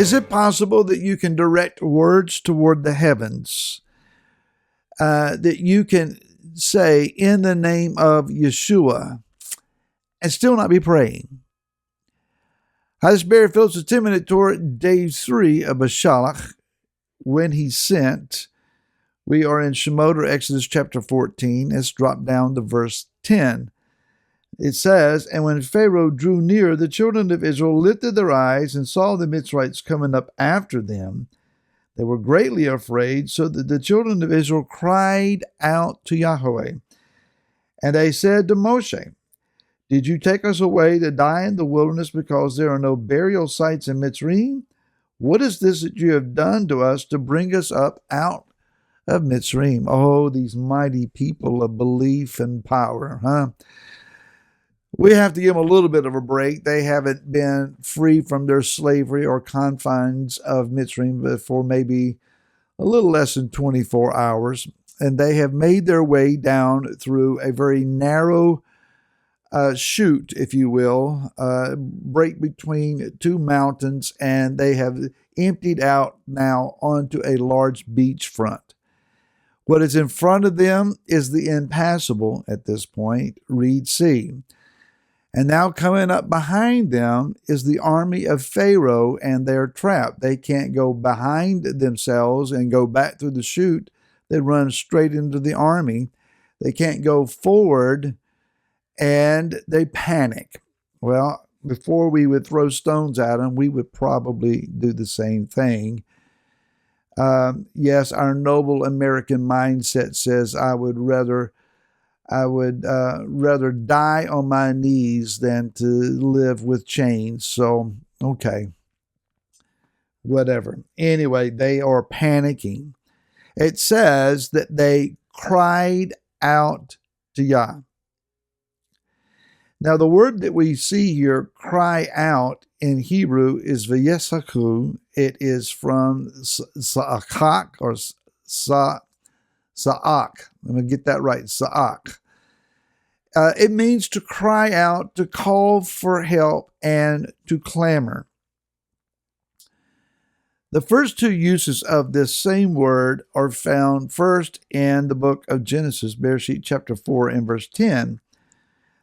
Is it possible that you can direct words toward the heavens, that you can say in the name of Yeshua and still not be praying? Hi, this is Barry Phillips with 10-Minute Torah, day 3 of Bashalach, when he sent. We are in Shemot, or Exodus chapter 14. Let's drop down to verse 10. It says, "And when Pharaoh drew near, the children of Israel lifted their eyes and saw the Mitzrites coming up after them. They were greatly afraid, so that the children of Israel cried out to Yahweh. And they said to Moshe, 'Did you take us away to die in the wilderness because there are no burial sites in Mitzrayim? What is this that you have done to us to bring us up out of Mitzrayim?'" Oh, these mighty people of belief and power, huh? We have to give them a little bit of a break. They haven't been free from their slavery or confines of Mitzrayim for maybe a little less than 24 hours. And they have made their way down through a very narrow chute, if you will, break between two mountains, and they have emptied out now onto a large beachfront. What is in front of them is the impassable, at this point, Reed Sea. And now coming up behind them is the army of Pharaoh, and they're trapped. They can't go behind themselves and go back through the chute. They run straight into the army. They can't go forward, and they panic. Well, before we would throw stones at them, we would probably do the same thing. Yes, our noble American mindset says, I would rather die on my knees than to live with chains. So, okay, whatever. Anyway, they are panicking. It says that they cried out to Yah. Now, the word that we see here, cry out, in Hebrew is v'yesaku. It is from sa'ak or sa'ak. Let me get that right, sa'ak. It means to cry out, to call for help, and to clamor. The first two uses of this same word are found first in the book of Genesis, Bereshit chapter 4 and verse 10.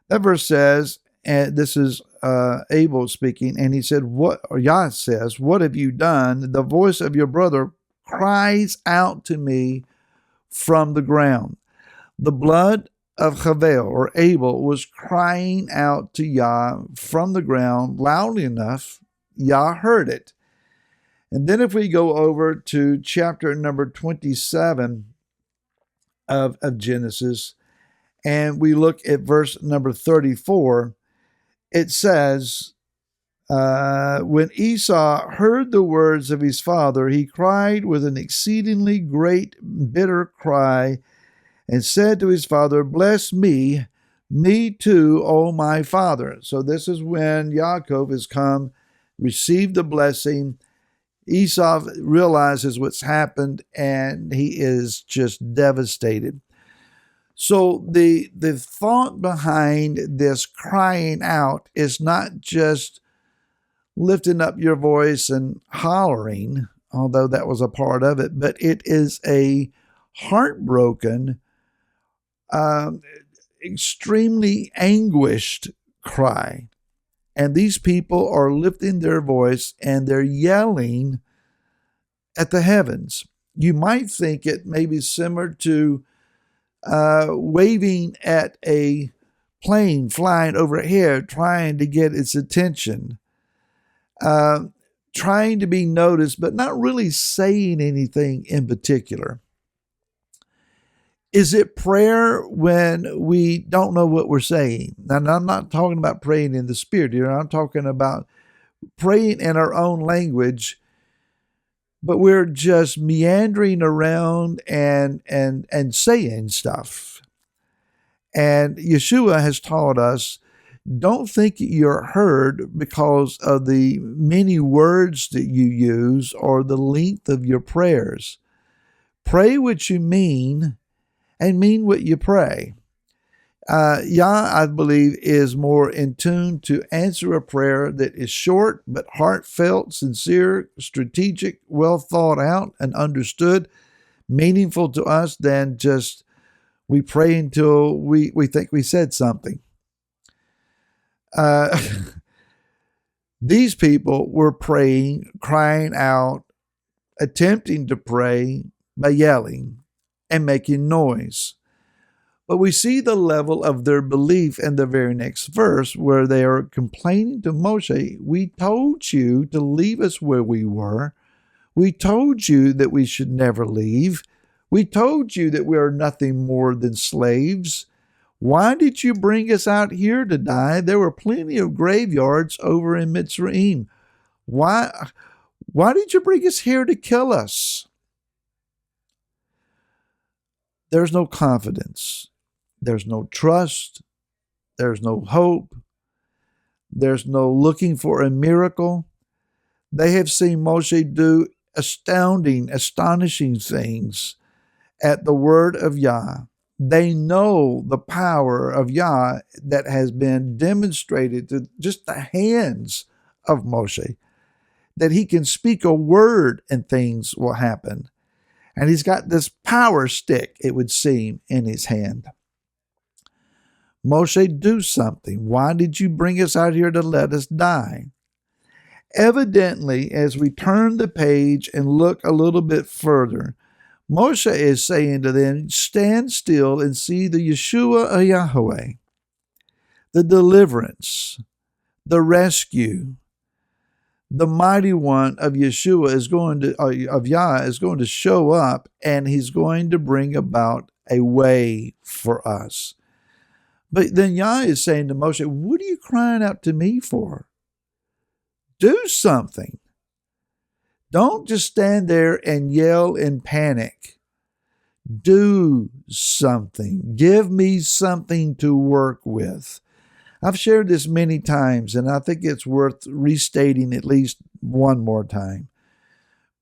That verse says, and this is Abel speaking, and he said, Yah says, "What have you done? The voice of your brother cries out to me from the ground." The blood of Havel, or Abel, was crying out to Yah from the ground loudly enough. Yah heard it. And then if we go over to chapter number 27 of Genesis, and we look at verse number 34, it says, when Esau heard the words of his father, he cried with an exceedingly great, bitter cry, and said to his father, "Bless me, me too, O my father." So this is when Yaakov has come, received the blessing. Esau realizes what's happened, and he is just devastated. So the thought behind this crying out is not just lifting up your voice and hollering, although that was a part of it, but it is a heartbroken, extremely anguished cry. And these people are lifting their voice and they're yelling at the heavens. You might think it may be similar to waving at a plane flying overhead, trying to get its attention, trying to be noticed, but not really saying anything in particular. Is it prayer when we don't know what we're saying? Now, I'm not talking about praying in the Spirit here. I'm talking about praying in our own language, but we're just meandering around and saying stuff. And Yeshua has taught us, don't think you're heard because of the many words that you use or the length of your prayers. Pray what you mean and mean what you pray. Yah, I believe, is more in tune to answer a prayer that is short but heartfelt, sincere, strategic, well thought out, and understood, meaningful to us than just we pray until we think we said something. Uh, these people were praying, crying out, attempting to pray by yelling and making noise. But we see the level of their belief in the very next verse where they are complaining to Moshe, we told you to leave us where we were. We told you that we should never leave. We told you that we are nothing more than slaves. Why did you bring us out here to die? There were plenty of graveyards over in Mitzrayim. Why did you bring us here to kill us? There's no confidence. There's no trust. There's no hope. There's no looking for a miracle. They have seen Moshe do astounding, astonishing things at the word of Yah. They know the power of Yah that has been demonstrated to just the hands of Moshe, that he can speak a word and things will happen. And he's got this power stick, it would seem, in his hand. Moshe, do something. Why did you bring us out here to let us die? Evidently, as we turn the page and look a little bit further, Moshe is saying to them, stand still and see the Yeshua of Yahweh, the deliverance, the rescue. The mighty one of Yeshua of Yah is going to show up, and he's going to bring about a way for us. But then Yah is saying to Moshe, what are you crying out to me for? Do something. Don't just stand there and yell in panic. Do something. Give me something to work with. I've shared this many times, and I think it's worth restating at least one more time.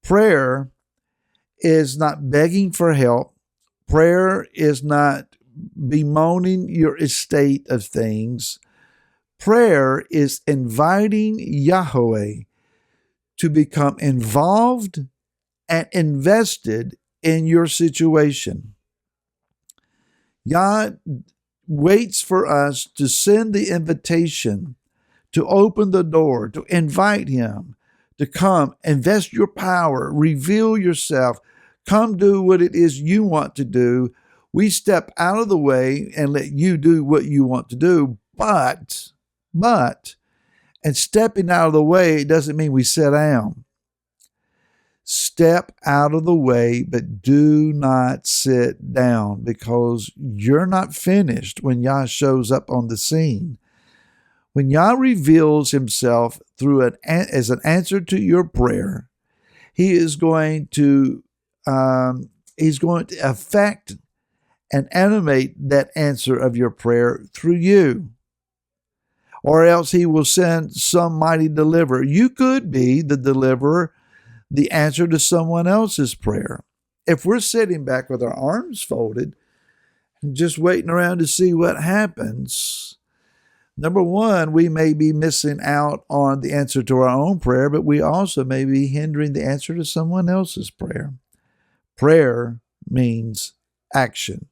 Prayer is not begging for help. Prayer is not bemoaning your estate of things. Prayer is inviting Yahweh to become involved and invested in your situation. Yah waits for us to send the invitation, to open the door, to invite him to come, invest your power, reveal yourself, come do what it is you want to do. We step out of the way and let you do what you want to do. But, and stepping out of the way doesn't mean we sit down. Step out of the way, but do not sit down, because you're not finished when Yah shows up on the scene. When Yah reveals himself as an answer to your prayer, he is going to affect and animate that answer of your prayer through you. Or else he will send some mighty deliverer. You could be the deliverer, the answer to someone else's prayer. If we're sitting back with our arms folded and just waiting around to see what happens, number one, we may be missing out on the answer to our own prayer, but we also may be hindering the answer to someone else's prayer. Prayer means action.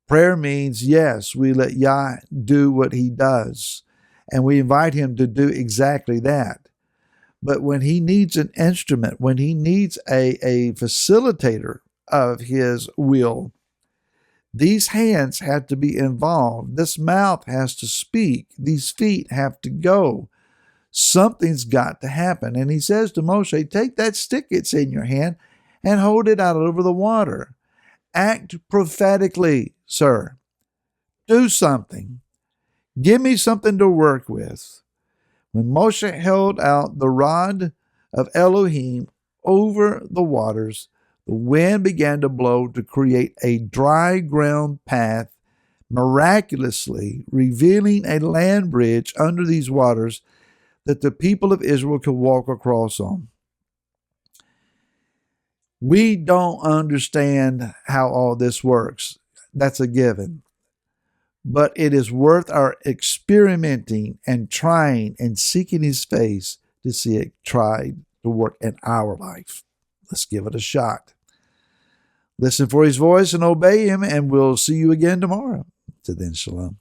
Prayer means, yes, we let Yah do what he does, and we invite him to do exactly that. But when he needs an instrument, when he needs a facilitator of his will, these hands have to be involved. This mouth has to speak. These feet have to go. Something's got to happen. And he says to Moshe, take that stick that's in your hand and hold it out over the water. Act prophetically, sir. Do something. Give me something to work with. When Moshe held out the rod of Elohim over the waters, the wind began to blow to create a dry ground path, miraculously revealing a land bridge under these waters that the people of Israel could walk across on. We don't understand how all this works. That's a given. but it is worth our experimenting and trying and seeking his face to see it tried to work in our life. Let's give it a shot. Listen for his voice and obey him, and we'll see you again tomorrow. Till then, shalom.